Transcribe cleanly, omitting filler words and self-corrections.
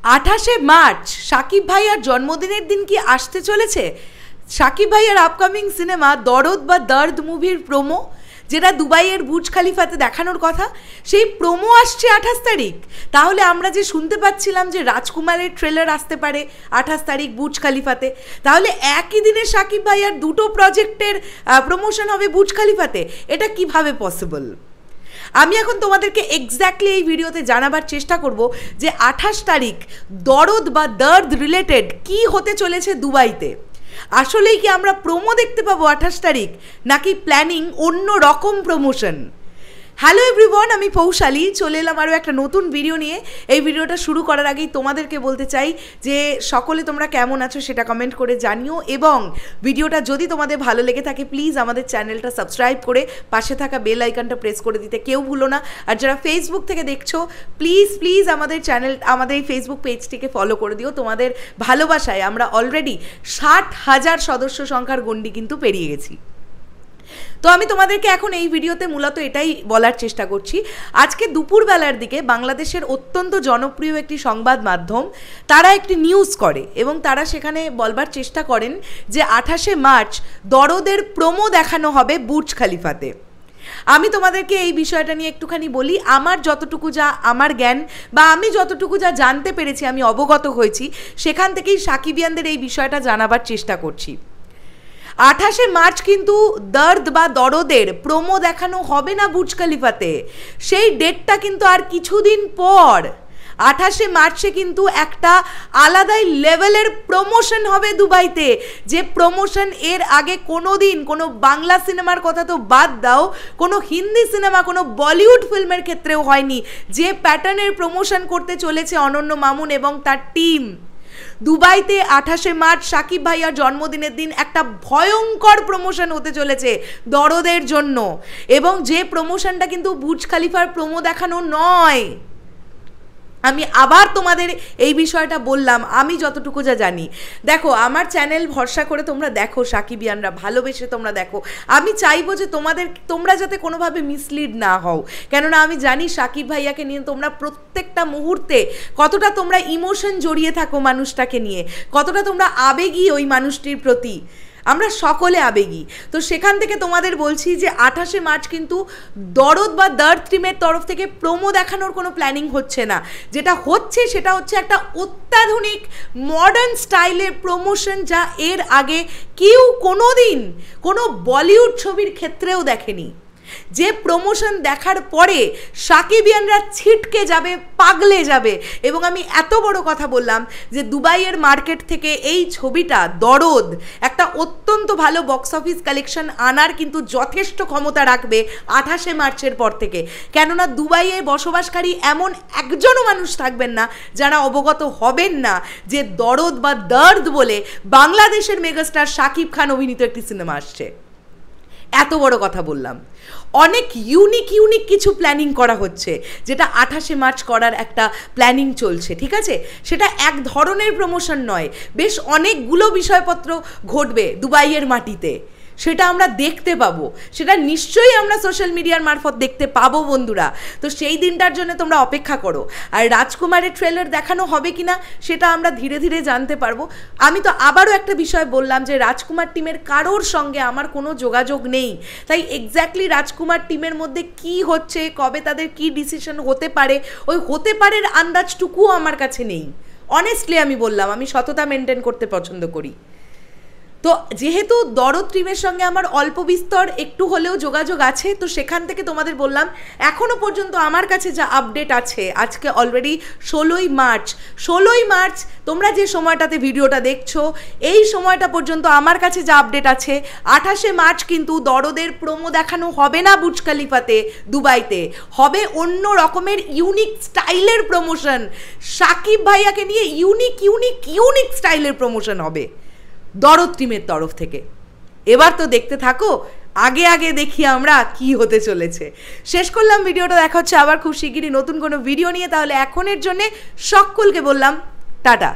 28শে March Shakib ভাইয়ার জন্মদিনের দিন কি আসতে চলেছে? শাকিব ভাইয়ার আপকামিং সিনেমা দরদ বা দর্দ মুভির প্রোমো, যেটা দুবাইয়ের বুর্জ খালিফাতে দেখানোর কথা, সেই প্রোমো আসছে 28 তারিখ। তাহলে আমরা যে শুনতে পাচ্ছিলাম যে রাজকুমারের ট্রেলার আসতে পারে 28 তারিখ বুর্জ খালিফাতে, তাহলে একই দিনে শাকিব ভাইয়ার দুটো প্রজেক্টের প্রমোশন হবে বুর্জ খালিফাতে। এটা কিভাবে পসিবল? আমি এখন তোমাদেরকে এক্স্যাক্টলি এই ভিডিওতে জানাবার চেষ্টা করব যে 28 তারিখ দরদ বা দর্দ রিলেটেড কি হতে চলেছে দুবাইতে। আসলেই কি আমরা প্রোমো দেখতে পাবো 28 তারিখ, নাকি প্ল্যানিং অন্য রকম প্রমোশন? হ্যালো এভরিওয়ান, আমি পৌশালী চলে এলাম আরও একটা নতুন ভিডিও নিয়ে। এই ভিডিওটা শুরু করার আগেই তোমাদেরকে বলতে চাই যে সকলে তোমরা কেমন আছো সেটা কমেন্ট করে জানিও, এবং ভিডিওটা যদি তোমাদের ভালো লেগে থাকে প্লিজ আমাদের চ্যানেলটা সাবস্ক্রাইব করে পাশে থাকা বেল আইকনটা প্রেস করে দিতে কেউ ভুলো না। আর যারা ফেসবুক থেকে দেখছো প্লিজ আমাদের আমাদের এই ফেসবুক পেজটিকে ফলো করে দিও। তোমাদের ভালোবাসায় আমরা অলরেডি 60,000 সদস্য সংখ্যার গণ্ডি কিন্তু পেরিয়ে গেছি। তো আমি তোমাদেরকে এখন এই ভিডিওতে মূলত এটাই বলার চেষ্টা করছি। আজকে দুপুরবেলার দিকে বাংলাদেশের অত্যন্ত জনপ্রিয় একটি সংবাদ মাধ্যম তারা একটি নিউজ করে, এবং তারা সেখানে বলবার চেষ্টা করেন যে 28শে মার্চ দরদের প্রোমো দেখানো হবে বুর্জ খালিফাতে। আমি তোমাদেরকে এই বিষয়টা নিয়ে একটুখানি বলি। আমার যতটুকু যা আমার জ্ঞান বা আমি যতটুকু যা জানতে পেরেছি, আমি অবগত হয়েছি, সেখান থেকেই সাকিবিয়ানদের এই বিষয়টা জানাবার চেষ্টা করছি। 28শে মার্চ কিন্তু দর্দ বা দরদের প্রোমো দেখানো হবে না বুর্জ খালিফাতে। সেই ডেটটা কিন্তু আর কিছুদিন পর। 28শে মার্চে কিন্তু একটা আলাদাই লেভেলের প্রমোশন হবে দুবাইতে, যে প্রমোশন এর আগে কোনো দিন কোনো বাংলা সিনেমার কথা তো বাদ দাও, কোনো হিন্দি সিনেমা, কোনো বলিউড ফিল্মের ক্ষেত্রেও হয়নি। যে প্যাটার্নের প্রমোশন করতে চলেছে অনন্য মামুন এবং তার টিম দুবাইতে 28শে মার্চ শাকিব ভাইয়ার জন্মদিনের দিন একটা ভয়ঙ্কর প্রমোশন হতে চলেছে দরদের জন্য, এবং যে প্রমোশনটা কিন্তু বুর্জ খালিফার প্রোমো দেখানো নয়। আমি আবার তোমাদের এই বিষয়টা বললাম আমি যতটুকু যা জানি। দেখো, আমার চ্যানেল ভরসা করে তোমরা দেখো, সাকিবিয়ানরা ভালোবেসে তোমরা দেখো। আমি চাইবো যে তোমরা যাতে কোনোভাবে মিসলিড না হও, কেননা আমি জানি শাকিব ভাইয়াকে নিয়ে তোমরা প্রত্যেকটা মুহূর্তে কতটা তোমরা ইমোশন জড়িয়ে থাকো মানুষটাকে নিয়ে, কতটা তোমরা আবেগী ওই মানুষটির প্রতি। আমরা সকলে আবেগী। তো সেখান থেকে তোমাদের বলছি যে 28শে মার্চ কিন্তু দরদ বা দর্দ টিমের তরফ থেকে প্রোমো দেখানোর কোনো প্ল্যানিং হচ্ছে না। যেটা হচ্ছে সেটা হচ্ছে একটা অত্যাধুনিক মডার্ন স্টাইলের প্রমোশন, যা এর আগে কেউ কোনো দিন কোনো বলিউড ছবির ক্ষেত্রেও দেখেনি। যে প্রমোশন দেখার পরে সাকিবিয়ানরা ছিটকে যাবে, পাগলে যাবে। এবং আমি এত বড় কথা বললাম যে দুবাইয়ের মার্কেট থেকে এই ছবিটা দরদ একটা অত্যন্ত ভালো বক্স অফিস কালেকশন আনার কিন্তু যথেষ্ট ক্ষমতা রাখবে 28শে মার্চের পর থেকে। কেননা দুবাইয়ে বসবাসকারী এমন একজনও মানুষ থাকবেন না যারা অবগত হবেন না যে দরদ বা দর্দ বলে বাংলাদেশের মেগাস্টার শাকিব খান অভিনীত একটি সিনেমা আসছে। এত বড় কথা বললাম। অনেক ইউনিক কিছু প্ল্যানিং করা হচ্ছে, যেটা 28শে মার্চ করার একটা প্ল্যানিং চলছে, ঠিক আছে? সেটা এক ধরনের প্রমোশন নয়, বেশ অনেকগুলো বিষয়পত্র ঘটবে দুবাইয়ের মাটিতে, সেটা আমরা দেখতে পাবো। সেটা নিশ্চয়ই আমরা সোশ্যাল মিডিয়ার মারফত দেখতে পাবো বন্ধুরা। তো সেই দিনটার জন্য তোমরা অপেক্ষা করো। আর রাজকুমারের ট্রেলার দেখানো হবে কিনা সেটা আমরা ধীরে ধীরে জানতে পারবো। আমি তো আবারও একটা বিষয় বললাম যে রাজকুমার টিমের কারোর সঙ্গে আমার কোনো যোগাযোগ নেই, তাই এক্স্যাক্টলি রাজকুমার টিমের মধ্যে কি হচ্ছে, কবে তাদের কি ডিসিশন হতে পারে, ওই হতে পারের আন্দাজটুকুও আমার কাছে নেই। অনেস্টলি আমি বললাম, আমি সততা মেনটেন করতে পছন্দ করি। তো যেহেতু দরদ টিমের সঙ্গে আমার অল্প বিস্তর একটু হলেও যোগাযোগ আছে, তো সেখান থেকে তোমাদের বললাম এখনও পর্যন্ত আমার কাছে যা আপডেট আছে, আজকে অলরেডি 16ই মার্চ তোমরা যে সময়টাতে ভিডিওটা দেখছো এই সময়টা পর্যন্ত আমার কাছে যা আপডেট আছে, 28শে মার্চ কিন্তু দরদের প্রোমো দেখানো হবে না বুর্জ খালিফাতে দুবাইতে, হবে অন্য রকমের ইউনিক স্টাইলের প্রমোশন। শাকিব ভাইয়াকে নিয়ে ইউনিক স্টাইলের প্রমোশন হবে দরদ টিমের তরফ থেকে। এবার তো দেখতে থাকো, আগে দেখি আমরা কি হতে চলেছে। শেষ করলাম ভিডিওটা, দেখা হচ্ছে আবার খুব শিগগিরই নতুন কোনো ভিডিও নিয়ে। তাহলে এখনের জন্যে সকলকে বললাম টাটা।